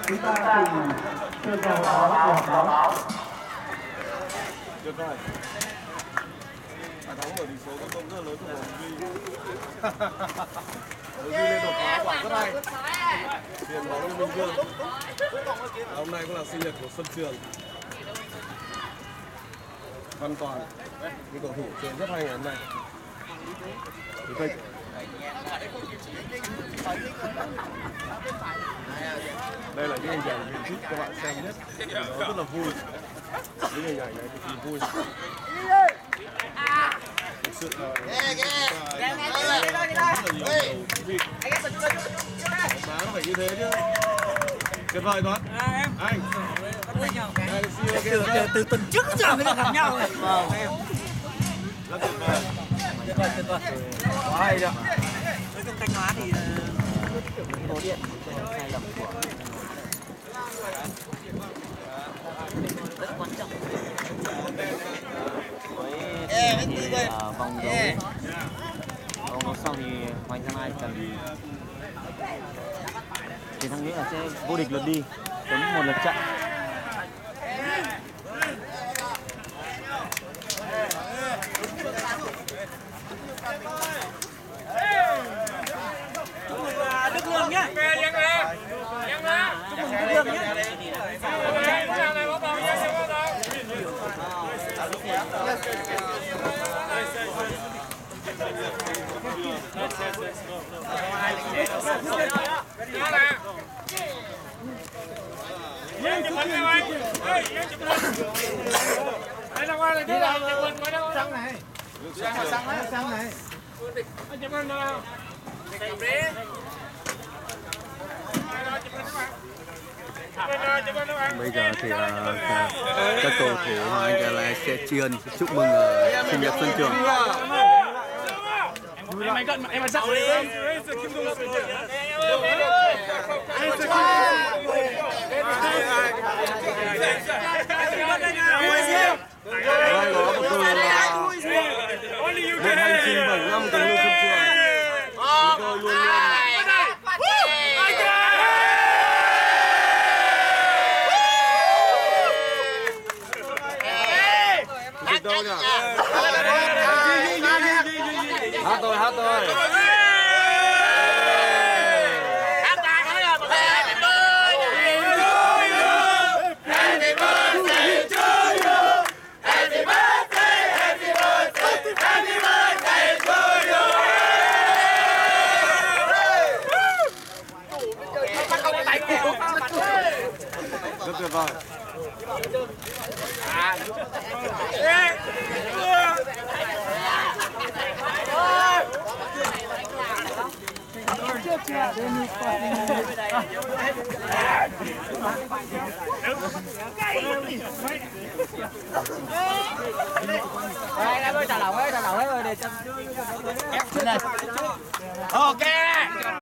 chúng ta cùng treo cờ báo của báo. Tuyệt vời. Thắng mở tỷ số có công rất lớn của V.League. V.League lên đột phá quả rất hay. Tiền bóng cho Minh Vương. Hôm nay cũng là sinh nhật của Xuân Trường. Văn Toàn, cái cầu thủ chơi rất hay ngày hôm nay. Đây là những hình ảnh mình thích các bạn xem nhất. Nó rất là vui. Những hình ảnh này cực kỳ vui. Thực sự là rất là nhiều thú vị. Má nó phải như thế chứ. Tuyệt vời quá. Anh. Từ tuần trước giờ mới gặp nhau rồi. Rất tuyệt vời. Tuyệt vời. Quá hay đó. Với công Thanh Hóa thì tố điện sai lầm của rất quan trọng. Với vòng đấu sau thì Hoành Giang Ai cần chiến thắng nữa là sẽ vô địch lượt đi, chấm một lượt trận. Đức Lương nhá. Chúc mừng Đức Lương nhá. Sang này. Sang này. Bây giờ thì các cầu thủ HAGL sẽ chiên chúc mừng sinh nhật Xuân Trường. Em mà dặn đi. Đây có một từ là một hành trình 7 năm của Lương Xuân Trường. Chúng tôi luôn Chủ tịch đâu nhỉ? Hát tôi. Rất tuyệt vời. Ok.